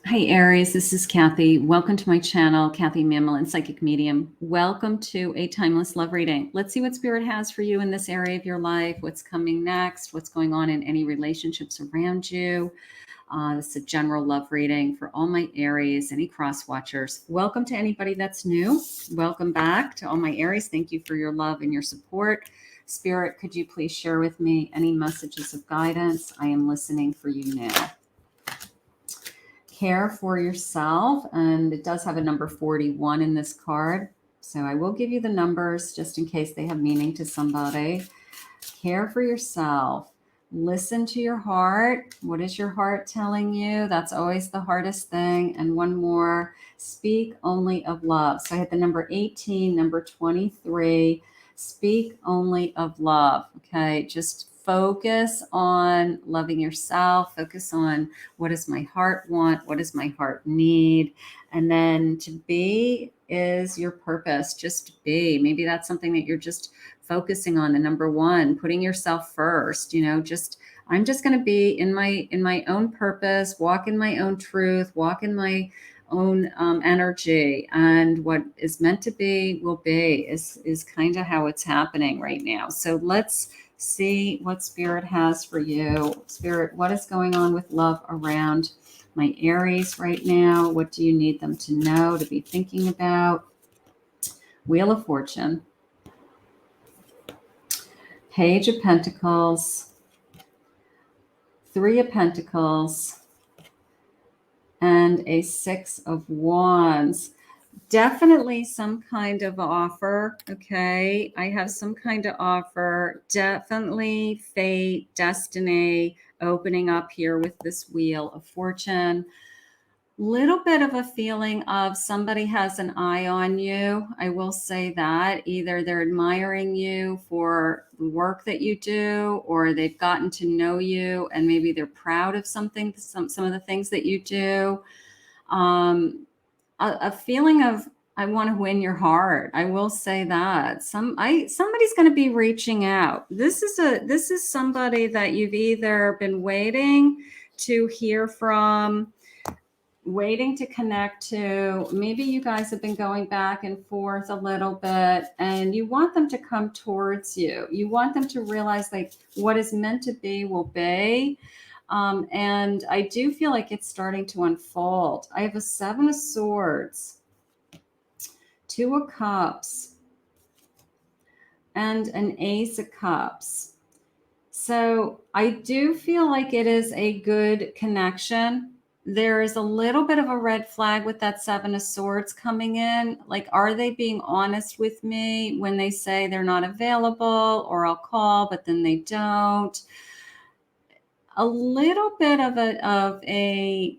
Hi, Aries. This is Kathy. Welcome to my channel, Kathy Mamolen, Psychic Medium. Welcome to a timeless love reading. Let's see what Spirit has for you in this area of your life, what's coming next, what's going on in any relationships around you. This is a general love reading for all my Aries, any cross watchers. Welcome to anybody that's new. Welcome back to all my Aries. Thank you for your love and your support. Spirit, could you please share with me any messages of guidance? I am listening for you now. Care for yourself, and it does have a number 41 in this card, so I will give you the numbers just in case they have meaning to somebody. Care for yourself. Listen to your heart. What is your heart telling you? That's always the hardest thing. And one more, speak only of love. So I had the number 18, number 23. Speak only of love. Okay, just focus on loving yourself. Focus on what does my heart want? What does my heart need? And then to be is your purpose. Just be. Maybe that's something that you're just focusing on. The number one, putting yourself first. I'm just going to be in my own purpose, walk in my own truth, walk in my own energy, and what is meant to be will be is kind of how it's happening right now. So let's see what Spirit has for you. Spirit, what is going on with love around my Aries right now? What do you need them to know, to be thinking about? Wheel of Fortune, Page of Pentacles, Three of Pentacles, and a Six of Wands. Definitely some kind of offer. Okay, I have some kind of offer. Definitely fate, destiny opening up here with this Wheel of Fortune. Little bit of a feeling of somebody has an eye on you. I will say that either they're admiring you for the work that you do, or they've gotten to know you and maybe they're proud of some of the things that you do. A feeling of, I want to win your heart. I will say that somebody's going to be reaching out. This is somebody that you've either been waiting to hear from, waiting to connect to. Maybe you guys have been going back and forth a little bit, and you want them to come towards you. You want them to realize like what is meant to be will be. And I do feel like it's starting to unfold. I have a Seven of Swords, Two of Cups, and an Ace of Cups. So I do feel like it is a good connection. There is a little bit of a red flag with that Seven of Swords coming in. Like, are they being honest with me when they say they're not available, or I'll call, but then they don't? A little bit of a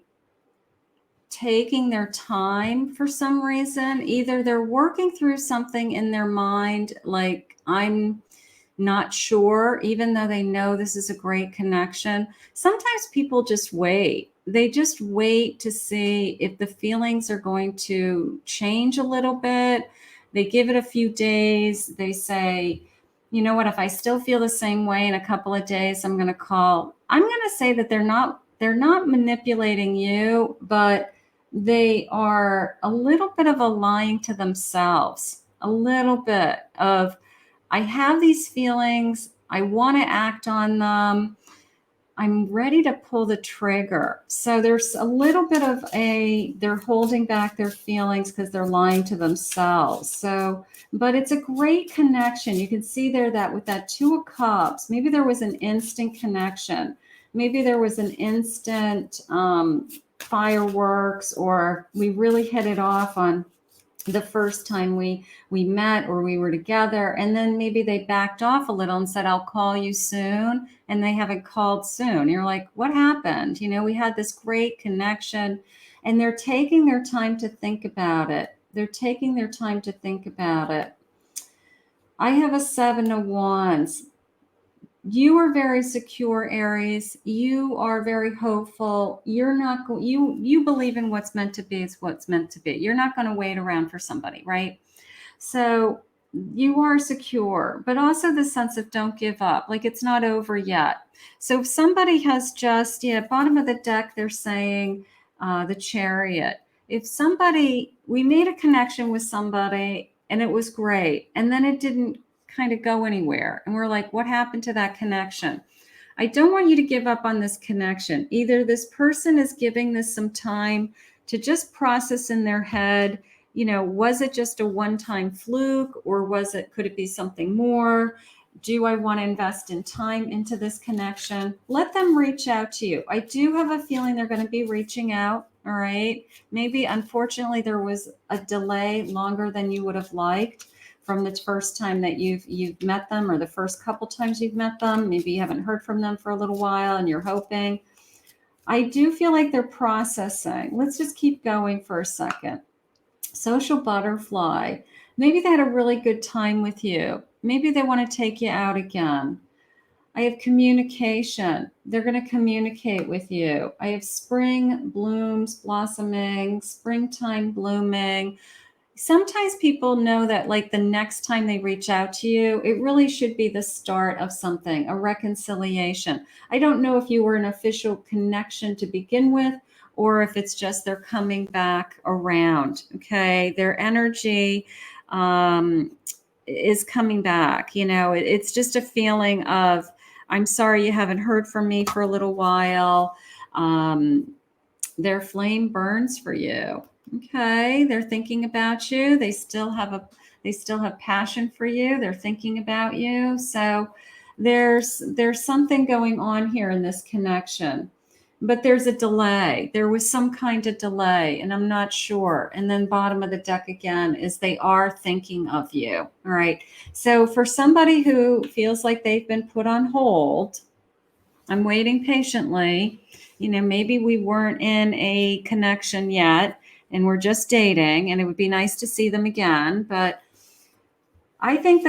taking their time for some reason. Either they're working through something in their mind, like I'm not sure, even though they know this is a great connection. Sometimes people just wait. They just wait to see if the feelings are going to change a little bit. They give it a few days. They say, you know what, if I still feel the same way in a couple of days, I'm going to call. I'm going to say that they're not manipulating you, but they are a little bit of a lying to themselves, a little bit of, I have these feelings, I want to act on them, I'm ready to pull the trigger. So there's a little bit of they're holding back their feelings because they're lying to themselves. So, but it's a great connection. You can see there that with that Two of Cups, maybe there was an instant connection. Maybe there was an instant fireworks, or we really hit it off on the first time we met, or we were together, and then maybe they backed off a little and said, I'll call you soon, and they haven't called soon. You're like, what happened? We had this great connection, and they're taking their time to think about it. They're taking their time to think about it. I have a Seven of Wands. You are very secure, Aries. You are very hopeful. You're not you believe in what's meant to be is what's meant to be. You're not going to wait around for somebody, right? So you are secure, but also the sense of don't give up. Like, it's not over yet. So if somebody has just, bottom of the deck, they're saying, the Chariot. If we made a connection with somebody and it was great, and then it didn't kind of go anywhere, and we're like, what happened to that connection? I don't want you to give up on this connection. Either this person is giving this some time to just process in their head, was it just a one-time fluke, or could it be something more? Do I want to invest in time into this connection? Let them reach out to you. I do have a feeling they're going to be reaching out. All right. Maybe, unfortunately, there was a delay longer than you would have liked from the first time that you've met them, or the first couple times you've met them. Maybe you haven't heard from them for a little while and you're hoping. I do feel like they're processing. Let's just keep going for a second. Social butterfly. Maybe they had a really good time with you. Maybe they want to take you out again. I have communication. They're going to communicate with you. I have spring blooms, blossoming, springtime blooming. Sometimes people know that, like, the next time they reach out to you, it really should be the start of something, a reconciliation. I don't know if you were an official connection to begin with, or if it's just they're coming back around. Okay. Their energy is coming back. It's just a feeling of, I'm sorry you haven't heard from me for a little while. Their flame burns for you. Okay, they're thinking about you. They still have passion for you. They're thinking about you. So there's something going on here in this connection. But there's a delay. There was some kind of delay, and I'm not sure. And then bottom of the deck again is they are thinking of you. All right. So for somebody who feels like they've been put on hold, I'm waiting patiently. Maybe we weren't in a connection yet and we're just dating, and it would be nice to see them again. But I think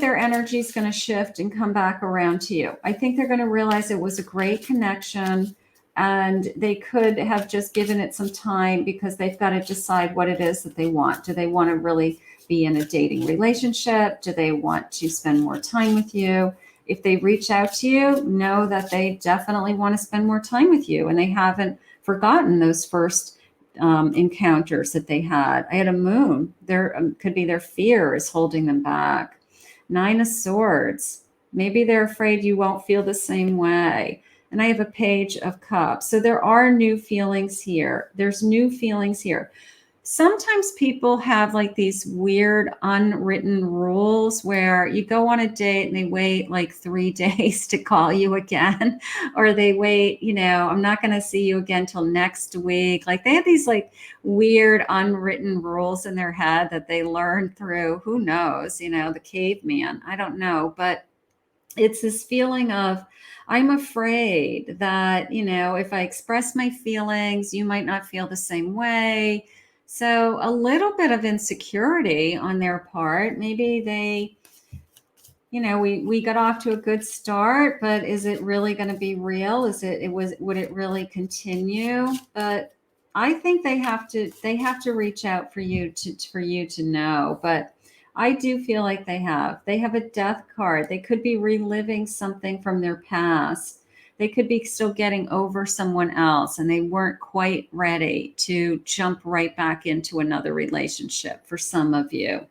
their energy is going to shift and come back around to you. I think they're going to realize it was a great connection, and they could have just given it some time because they've got to decide what it is that they want. Do they want to really be in a dating relationship? Do they want to spend more time with you? If they reach out to you, know that they definitely want to spend more time with you, and they haven't forgotten those first encounters that they had. I had a moon. There could be their fear is holding them back. 9 of Swords. Maybe they're afraid you won't feel the same way. And I have a Page of Cups. So there are new feelings here. There's new feelings here. Sometimes people have like these weird unwritten rules where you go on a date and they wait like 3 days to call you again, or they wait, I'm not going to see you again till next week. Like, they have these like weird unwritten rules in their head that they learned through, who knows, the caveman. I don't know, but it's this feeling of, I'm afraid that, if I express my feelings, you might not feel the same way. So a little bit of insecurity on their part. Maybe they, we got off to a good start, but is it really going to be real? Would it really continue? But I think they have to reach out for you to know. But I do feel like they have a Death card. They could be reliving something from their past. They could be still getting over someone else, and they weren't quite ready to jump right back into another relationship for some of you.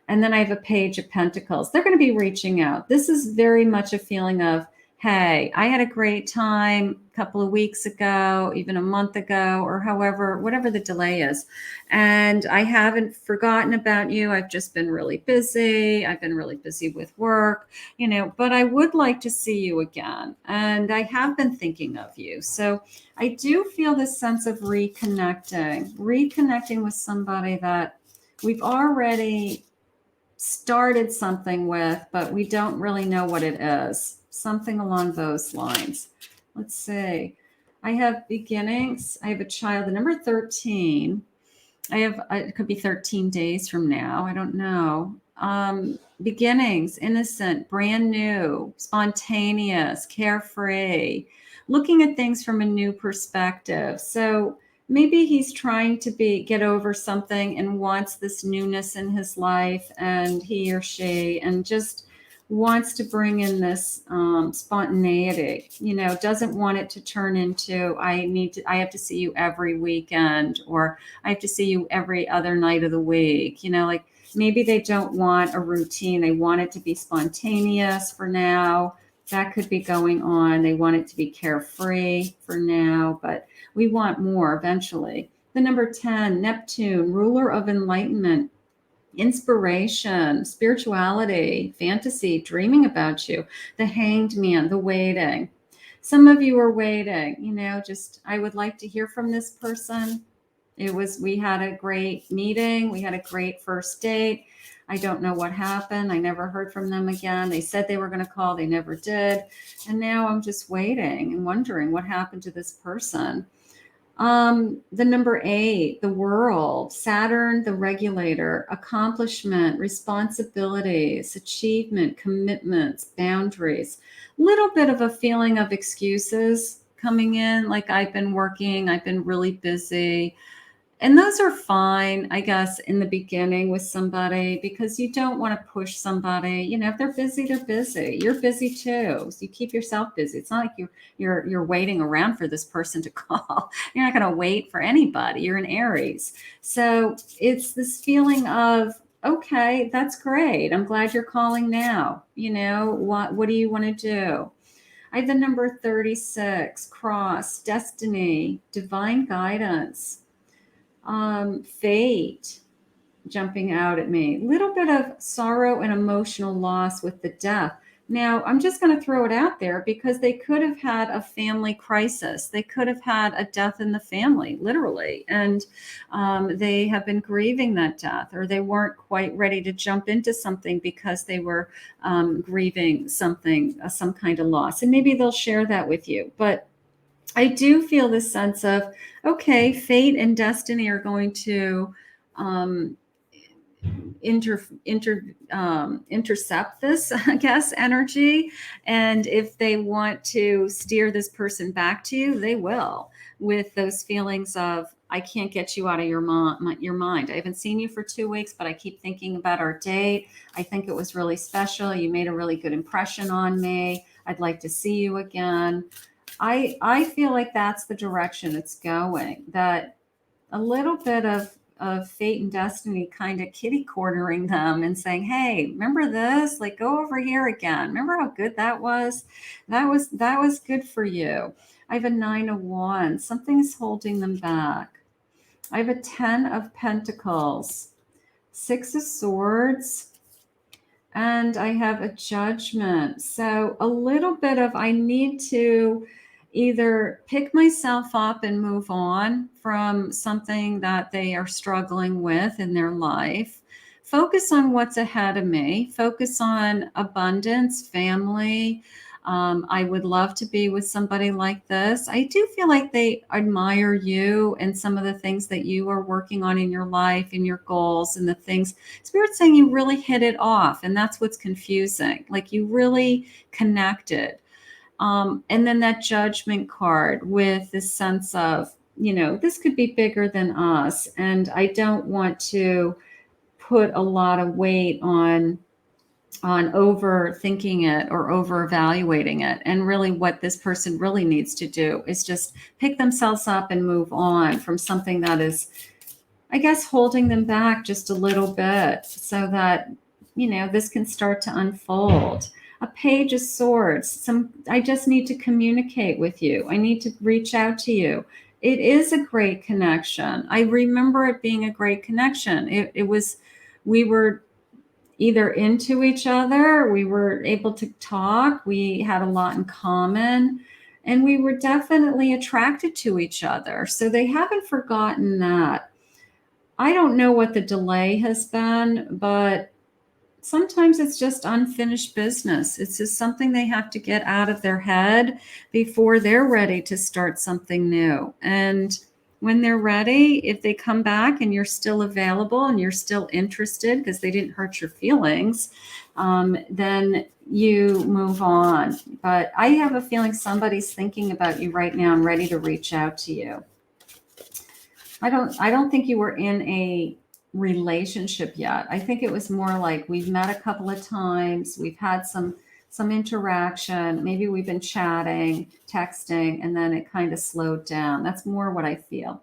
And then I have a Page of Pentacles. They're going to be reaching out. This is very much a feeling of, hey, I had a great time a couple of weeks ago, even a month ago, or whatever the delay is. And I haven't forgotten about you. I've just been really busy. I've been really busy with work, but I would like to see you again. And I have been thinking of you. So I do feel this sense of reconnecting with somebody that we've already started something with, but we don't really know what it is. Something along those lines. Let's see. I have beginnings. I have a child, the number 13. It could be 13 days from now. I don't know. Beginnings, innocent, brand new, spontaneous, carefree, looking at things from a new perspective. So maybe he's trying to get over something and wants this newness in his life, and he or she, and just wants to bring in this spontaneity, doesn't want it to turn into, I have to see you every weekend, or I have to see you every other night of the week, like maybe they don't want a routine. They want it to be spontaneous for now. That could be going on. They want it to be carefree for now, but we want more eventually. The number 10, Neptune, ruler of enlightenment, inspiration, spirituality, fantasy, dreaming about you, the hanged man, the waiting. Some of you are waiting, just, I would like to hear from this person. We had a great meeting. We had a great first date. I don't know what happened. I never heard from them again. They said they were going to call. They never did. And now I'm just waiting and wondering what happened to this person. The number 8, the world, Saturn, the regulator, accomplishment, responsibilities, achievement, commitments, boundaries, little bit of a feeling of excuses coming in. Like I've been working, I've been really busy. And those are fine, I guess, in the beginning with somebody, because you don't want to push somebody. If they're busy, they're busy. You're busy too. So you keep yourself busy. It's not like you're waiting around for this person to call. You're not going to wait for anybody. You're an Aries. So it's this feeling of, okay, that's great. I'm glad you're calling now. What do you want to do? I have the number 36, cross, destiny, divine guidance. Fate jumping out at me. Little bit of sorrow and emotional loss with the death. Now, I'm just going to throw it out there because they could have had a family crisis. They could have had a death in the family, literally. And they have been grieving that death, or they weren't quite ready to jump into something because they were grieving something, some kind of loss. And maybe they'll share that with you. But I do feel this sense of, okay, fate and destiny are going to intercept this, I guess, energy. And if they want to steer this person back to you, they will, with those feelings of, I can't get you out of your mind. I haven't seen you for 2 weeks, but I keep thinking about our date. I think it was really special. You made a really good impression on me. I'd like to see you again. I feel like that's the direction it's going, that a little bit of fate and destiny kind of kitty cornering them and saying, hey, remember this? Like, go over here again. Remember how good that was? That was good for you. I have a 9 of Wands. Something's holding them back. I have a 10 of Pentacles, 6 of Swords, and I have a Judgment. So a little bit of, I need to either pick myself up and move on from something that they are struggling with in their life, focus on what's ahead of me, focus on abundance, family. I would love to be with somebody like this. I do feel like they admire you and some of the things that you are working on in your life and your goals and the things. Spirit's saying you really hit it off, and that's what's confusing. Like you really connected. And then that Judgment card with this sense of, this could be bigger than us. And I don't want to put a lot of weight on overthinking it or over evaluating it. And really what this person really needs to do is just pick themselves up and move on from something that is, I guess, holding them back just a little bit, so that, this can start to unfold. A Page of Swords. I just need to communicate with you. I need to reach out to you. It is a great connection. I remember it being a great connection. We were either into each other, we were able to talk, we had a lot in common, and we were definitely attracted to each other. So they haven't forgotten that. I don't know what the delay has been, but sometimes it's just unfinished business. It's just something they have to get out of their head before they're ready to start something new. And when they're ready, if they come back and you're still available and you're still interested because they didn't hurt your feelings, then you move on. But I have a feeling somebody's thinking about you right now and ready to reach out to you. I don't think you were in a relationship yet. I think it was more like we've met a couple of times, we've had some interaction, maybe we've been chatting, texting, and then it kind of slowed down. That's more what I feel.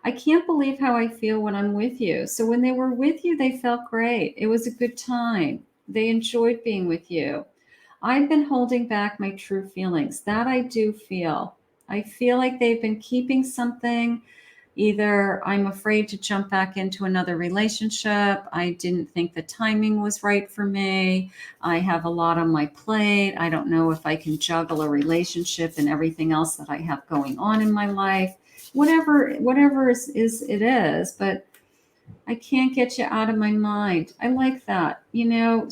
I can't believe how I feel when I'm with you. So when they were with you, they felt great. It was a good time. They enjoyed being with you. I've been holding back my true feelings. That I do feel. I feel like they've been keeping something. Either I'm afraid to jump back into another relationship. I didn't think the timing was right for me. I have a lot on my plate. I don't know if I can juggle a relationship and everything else that I have going on in my life. Whatever it is, but I can't get you out of my mind. I like that,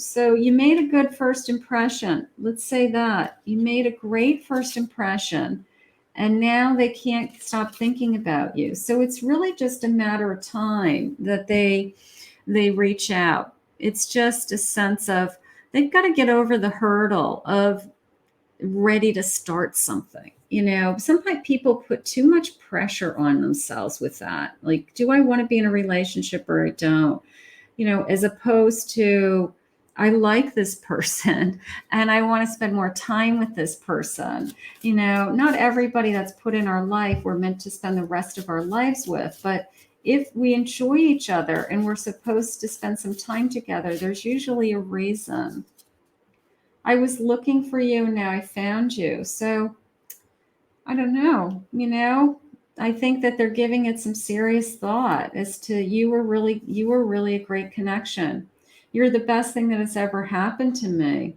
So you made a good first impression. Let's say that. You made a great first impression, and now they can't stop thinking about you. So it's really just a matter of time that they reach out. It's just a sense of they've got to get over the hurdle of ready to start something. Sometimes people put too much pressure on themselves with that. Like, do I want to be in a relationship or I don't? As opposed to, I like this person and I want to spend more time with this person. Not everybody that's put in our life we're meant to spend the rest of our lives with, but if we enjoy each other and we're supposed to spend some time together, there's usually a reason. I was looking for you and now I found you. So I don't know, I think that they're giving it some serious thought as to you were really a great connection. You're the best thing that has ever happened to me.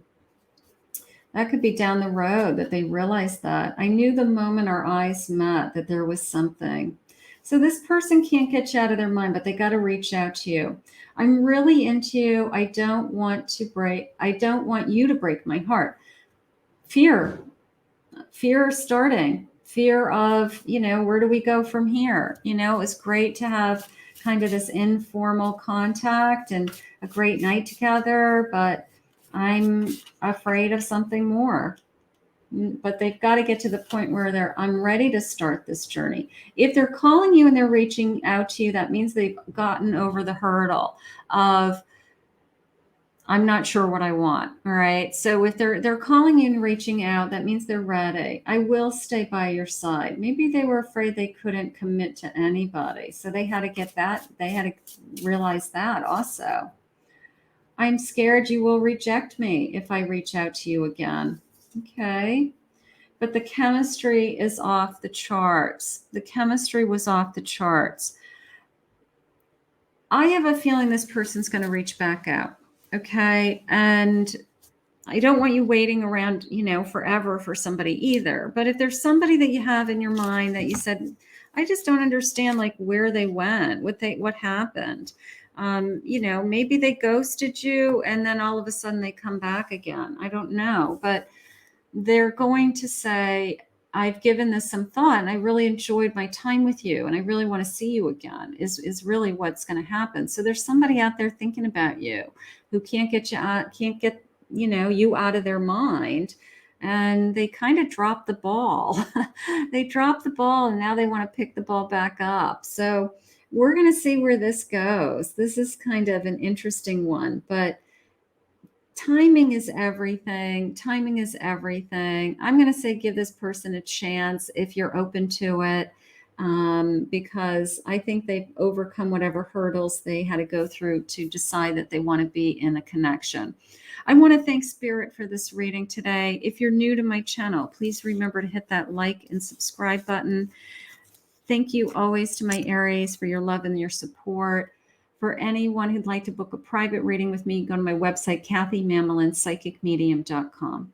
That could be down the road that they realize that. I knew the moment our eyes met that there was something. So this person can't get you out of their mind, but they got to reach out to you. I'm really into you. I don't want you to break my heart. Fear starting, fear of, where do we go from here? It was great to have kind of this informal contact and a great night together, but I'm afraid of something more. But they've got to get to the point where I'm ready to start this journey. If they're calling you and they're reaching out to you, that means they've gotten over the hurdle of, I'm not sure what I want. All right. So if they're calling you and reaching out, that means they're ready. I will stay by your side. Maybe they were afraid they couldn't commit to anybody. So they had to get that. They had to realize that also. I'm scared you will reject me if I reach out to you again. Okay. But the chemistry is off the charts. The chemistry was off the charts. I have a feeling this person's going to reach back out. Okay. And I don't want you waiting around, forever for somebody either. But if there's somebody that you have in your mind that you said, I just don't understand, like, where they went, what happened. Maybe they ghosted you and then all of a sudden they come back again. I don't know, but they're going to say, I've given this some thought and I really enjoyed my time with you and I really want to see you again is really what's going to happen. So there's somebody out there thinking about you who can't get you out of their mind, and they kind of dropped the ball. They dropped the ball and now they want to pick the ball back up. So we're going to see where this goes. This is kind of an interesting one, but timing is everything. Timing is everything. I'm going to say give this person a chance if you're open to it, because I think they've overcome whatever hurdles they had to go through to decide that they want to be in a connection. I want to thank Spirit for this reading today. If you're new to my channel, please remember to hit that like and subscribe button. Thank you always to my Aries for your love and your support. For anyone who'd like to book a private reading with me, go to my website, KathyMamolen, psychicmedium.com.